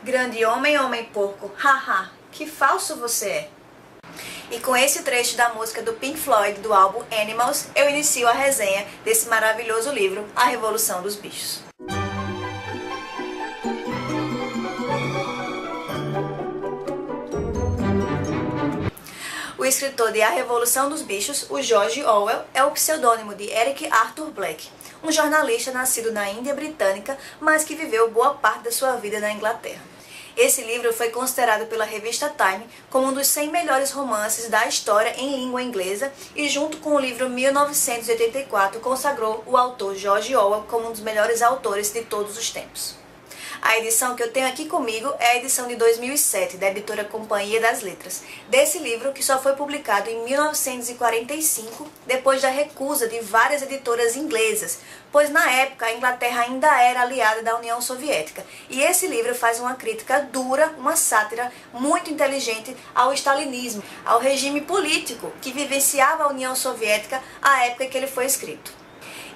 Grande homem, homem porco, haha, que falso você é. E com esse trecho da música do Pink Floyd do álbum Animals, eu inicio a resenha desse maravilhoso livro, A Revolução dos Bichos. O escritor de A Revolução dos Bichos, o George Orwell, é o pseudônimo de Eric Arthur Black, um jornalista nascido na Índia Britânica, mas que viveu boa parte da sua vida na Inglaterra. Esse livro foi considerado pela revista Time como um dos 100 melhores romances da história em língua inglesa e, junto com o livro 1984, consagrou o autor George Orwell como um dos melhores autores de todos os tempos. A edição que eu tenho aqui comigo é a edição de 2007, da editora Companhia das Letras, desse livro que só foi publicado em 1945, depois da recusa de várias editoras inglesas, pois na época a Inglaterra ainda era aliada da União Soviética. E esse livro faz uma crítica dura, uma sátira muito inteligente ao stalinismo, ao regime político que vivenciava a União Soviética à época em que ele foi escrito.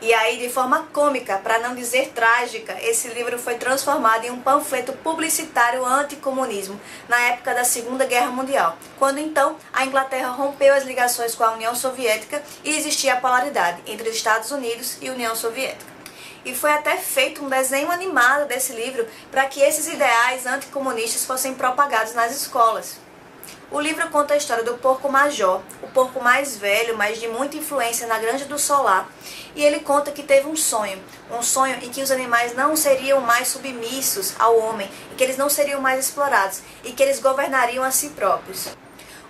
E aí, de forma cômica, para não dizer trágica, esse livro foi transformado em um panfleto publicitário anticomunismo na época da Segunda Guerra Mundial, quando então a Inglaterra rompeu as ligações com a União Soviética e existia a polaridade entre os Estados Unidos e a União Soviética. E foi até feito um desenho animado desse livro para que esses ideais anticomunistas fossem propagados nas escolas. O livro conta a história do porco Major, o porco mais velho, mas de muita influência na Granja do Solar, e ele conta que teve um sonho em que os animais não seriam mais submissos ao homem, e que eles não seriam mais explorados, e que eles governariam a si próprios.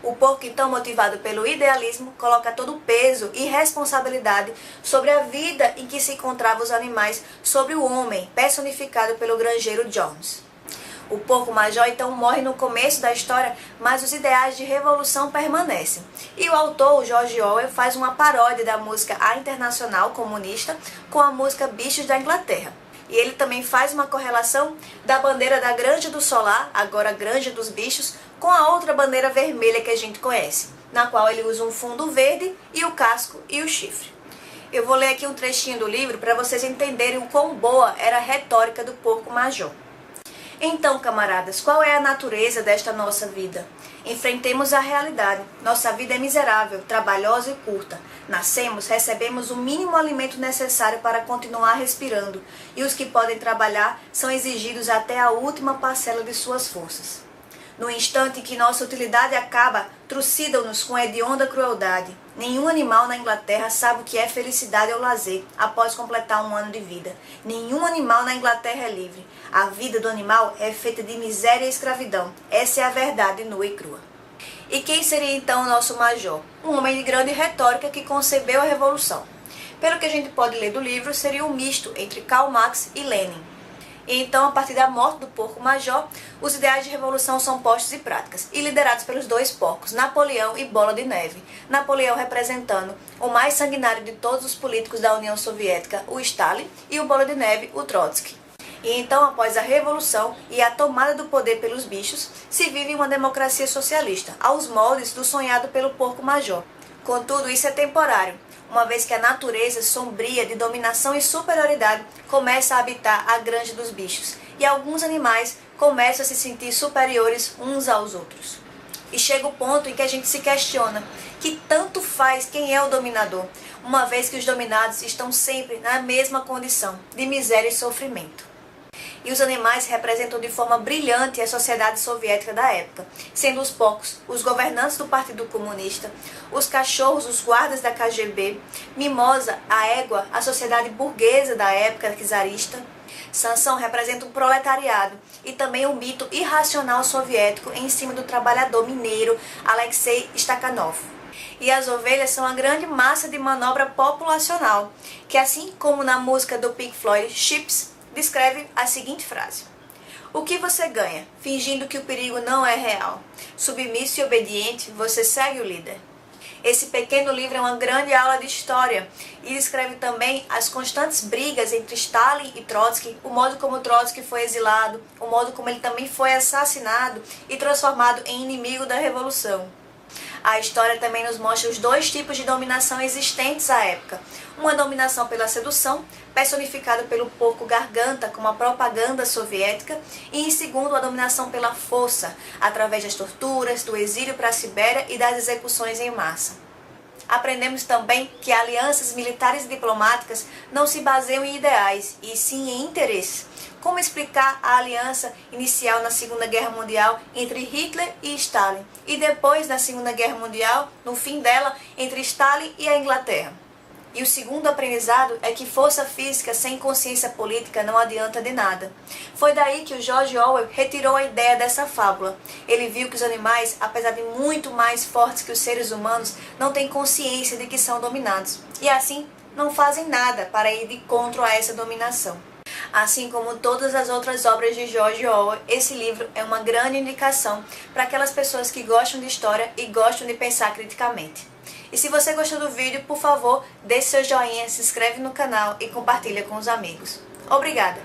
O porco, então, motivado pelo idealismo, coloca todo o peso e responsabilidade sobre a vida em que se encontravam os animais, sobre o homem, personificado pelo granjeiro Jones. O porco Major então morre no começo da história, mas os ideais de revolução permanecem. E o autor, o George Orwell, faz uma paródia da música A Internacional Comunista com a música Bichos da Inglaterra. E ele também faz uma correlação da bandeira da Granja do Solar, agora Granja dos Bichos, com a outra bandeira vermelha que a gente conhece, na qual ele usa um fundo verde e o casco e o chifre. Eu vou ler aqui um trechinho do livro para vocês entenderem o quão boa era a retórica do porco Major. Então, camaradas, qual é a natureza desta nossa vida? Enfrentemos a realidade. Nossa vida é miserável, trabalhosa e curta. Nascemos, recebemos o mínimo alimento necessário para continuar respirando, e os que podem trabalhar são exigidos até a última parcela de suas forças. No instante em que nossa utilidade acaba, trucidam-nos com hedionda crueldade. Nenhum animal na Inglaterra sabe o que é felicidade ou lazer após completar um ano de vida. Nenhum animal na Inglaterra é livre. A vida do animal é feita de miséria e escravidão. Essa é a verdade nua e crua. E quem seria então o nosso major? Um homem de grande retórica que concebeu a revolução. Pelo que a gente pode ler do livro, seria um misto entre Karl Marx e Lenin. E então, a partir da morte do porco Major, os ideais de revolução são postos em práticas e liderados pelos dois porcos, Napoleão e Bola de Neve. Napoleão representando o mais sanguinário de todos os políticos da União Soviética, o Stalin, e o Bola de Neve, o Trotsky. E então, após a revolução e a tomada do poder pelos bichos, se vive uma democracia socialista, aos moldes do sonhado pelo porco Major. Contudo, isso é temporário, uma vez que a natureza sombria de dominação e superioridade começa a habitar a Granja dos Bichos, e alguns animais começam a se sentir superiores uns aos outros. E chega o ponto em que a gente se questiona que tanto faz quem é o dominador, uma vez que os dominados estão sempre na mesma condição de miséria e sofrimento. E os animais representam de forma brilhante a sociedade soviética da época, sendo os porcos os governantes do Partido Comunista, os cachorros os guardas da KGB, Mimosa, a égua, a sociedade burguesa da época czarista. Sansão representa um proletariado e também o mito irracional soviético em cima do trabalhador mineiro Alexei Stakhanov. E as ovelhas são a grande massa de manobra populacional, que assim como na música do Pink Floyd, Chips, descreve a seguinte frase: o que você ganha, fingindo que o perigo não é real? Submisso e obediente, você segue o líder. Esse pequeno livro é uma grande aula de história e descreve também as constantes brigas entre Stalin e Trotsky, o modo como Trotsky foi exilado, o modo como ele também foi assassinado e transformado em inimigo da revolução. A história também nos mostra os dois tipos de dominação existentes à época. Uma dominação pela sedução, personificada pelo porco garganta como a propaganda soviética, e em segundo, a dominação pela força, através das torturas, do exílio para a Sibéria e das execuções em massa. Aprendemos também que alianças militares e diplomáticas não se baseiam em ideais, e sim em interesses. Como explicar a aliança inicial na Segunda Guerra Mundial entre Hitler e Stalin, e depois, na Segunda Guerra Mundial, no fim dela, entre Stalin e a Inglaterra? E o segundo aprendizado é que força física sem consciência política não adianta de nada. Foi daí que o George Orwell retirou a ideia dessa fábula. Ele viu que os animais, apesar de muito mais fortes que os seres humanos, não têm consciência de que são dominados. E assim, não fazem nada para ir de encontro a essa dominação. Assim como todas as outras obras de George Orwell, esse livro é uma grande indicação para aquelas pessoas que gostam de história e gostam de pensar criticamente. E se você gostou do vídeo, por favor, deixe seu joinha, se inscreve no canal e compartilha com os amigos. Obrigada!